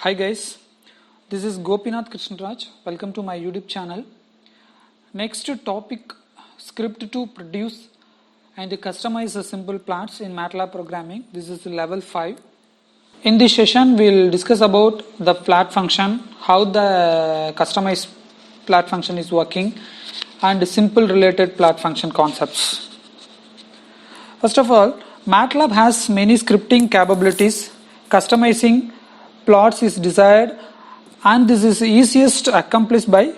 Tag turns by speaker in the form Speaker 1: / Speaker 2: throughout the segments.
Speaker 1: Hi guys, this is Gopinath Krishnaraj. Welcome to my YouTube channel. Next topic, script to produce and customize the simple plots in MATLAB programming. This is level 5. In this session, we'll discuss about the plot function, how the customized plot function is working, and simple related plot function concepts. First of all, MATLAB has many scripting capabilities. Customizing plots is desired, and this is easiest accomplished by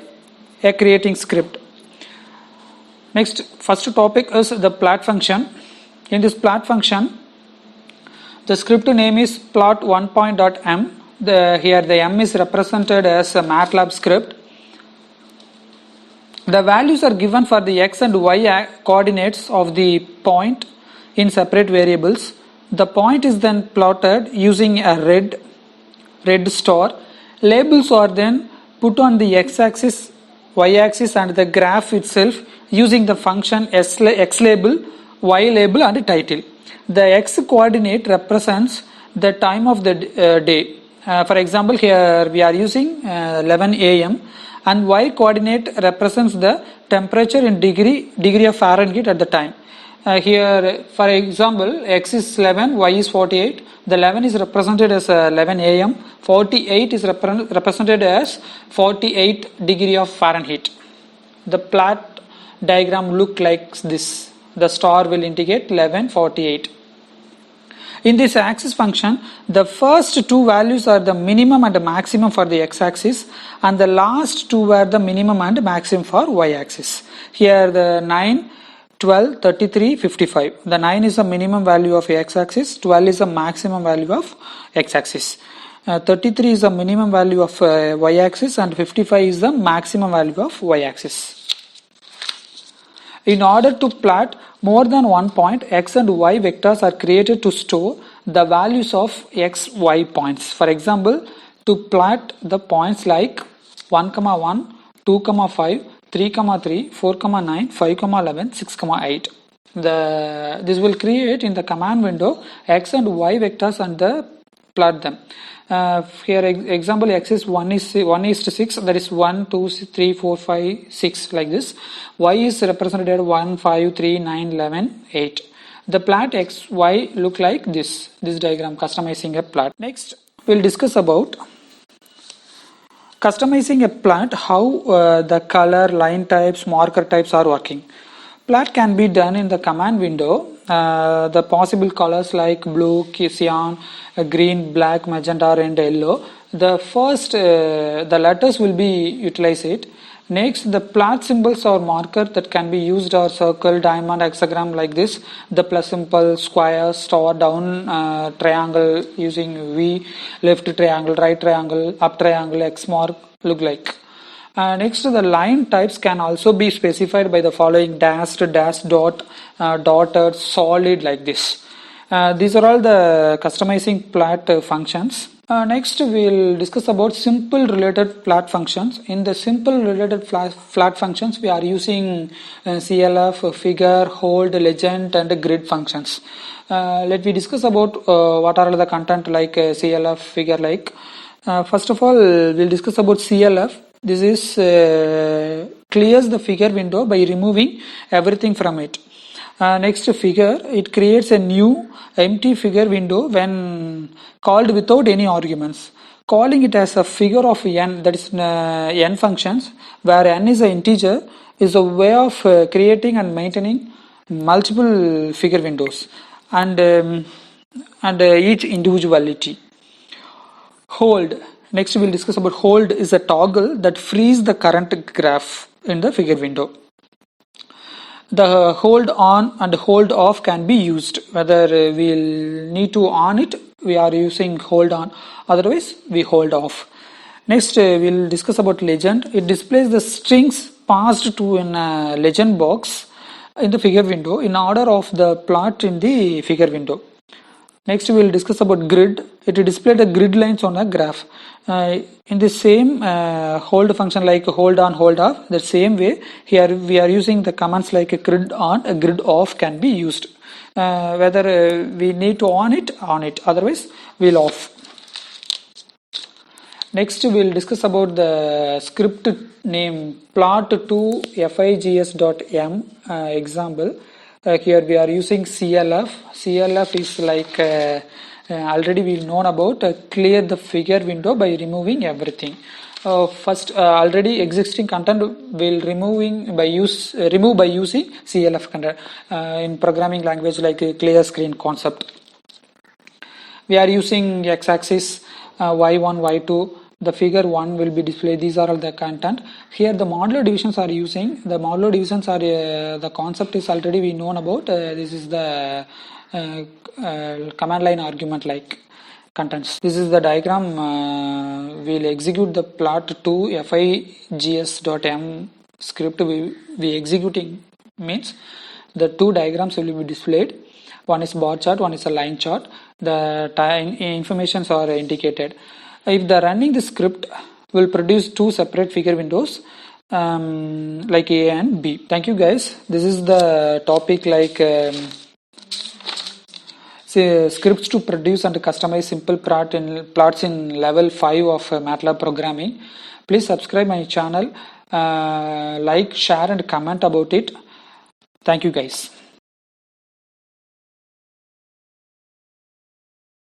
Speaker 1: a creating script. Next, first topic is the plot function. In this plot function, the script name is plot1.m. Here the m is represented as a MATLAB script. The values are given for the x and y coordinates of the point in separate variables. The point is then plotted using a red star. Labels are then put on the x-axis, y-axis and the graph itself using the function x label, y label and title. The x coordinate represents the time of the day. For example, here we are using 11 a.m. and y coordinate represents the temperature in degree of Fahrenheit at the time. Here, for example, x is 11, y is 48. The 11 is represented as 11 a.m. 48 is represented as 48 degree of Fahrenheit. The plot diagram look like this. The star will indicate 11:48. In this axis function, the first two values are the minimum and the maximum for the x-axis, and the last two are the minimum and maximum for y-axis. Here the 9, 12, 33, 55. The 9 is the minimum value of x-axis, 12 is the maximum value of x-axis. 33 is the minimum value of y-axis and 55 is the maximum value of y-axis. In order to plot more than one point, x and y vectors are created to store the values of x, y points. For example, to plot the points like 1, 1, 2, 5, 3, 3, 4, 9, 5, 11, 6, 8. This will create in the command window x and y vectors and plot them. Here example x is 1 is to 6, that is 1, 2, 3, 4, 5, 6 like this. Y is represented 1, 5, 3, 9, 11, 8. The plot x, y look like this diagram, customizing a plot. Next, we'll discuss about customizing a plot, how the color, line types, marker types are working. Plot can be done in the command window. The possible colors like blue, cyan, green, black, magenta and yellow. The first, the letters will be utilized. Next, the plot symbols or marker that can be used are circle, diamond, hexagram like this. The plus symbol, square, star, down, triangle using V, left triangle, right triangle, up triangle, X mark look like. Next, the line types can also be specified by the following dashed, dot, dotted, solid like this. These are all the customizing plot functions. Next, we'll discuss about simple related plot functions. In the simple related plot functions, we are using CLF, figure, hold, legend and grid functions. Let me discuss about what are the content like CLF, figure like. First of all, we'll discuss about CLF. This is clears the figure window by removing everything from it. Next, figure, it creates a new empty figure window when called without any arguments. Calling it as a figure of n, that is n functions, where n is an integer, is a way of creating and maintaining multiple figure windows and each individuality. Hold. Next, we'll discuss about hold is a toggle that frees the current graph in the figure window. The hold on and hold off can be used. Whether we'll need to on it, we are using hold on. Otherwise, we hold off. Next, we'll discuss about legend. It displays the strings passed to in a legend box in the figure window in order of the plot in the figure window. Next, we will discuss about grid. It will display the grid lines on a graph. In the same hold function like hold on, hold off, the same way here we are using the commands like a grid on, a grid off can be used. Whether we need to on it, otherwise we'll off. Next we'll discuss about the script name plot2figs.m example. Here we are using CLF. CLF is like already we've known about clear the figure window by removing everything. First already existing content will remove by using CLF content in programming language like clear screen concept. We are using x-axis y1 y2, the figure 1 will be displayed. These are all the content. Here the modular divisions are using. The modular divisions are the concept is already we known about. This is the command line argument like contents. This is the diagram. We'll execute the plot2figs.m script. We executing means the two diagrams will be displayed. One is bar chart, one is a line chart. The informations are indicated. If the running the script will produce two separate figure windows like A and B. Thank you guys. This is the topic like scripts to produce and customize simple plots in level 5 of MATLAB programming. Please subscribe my channel, like, share and comment about it. Thank you guys.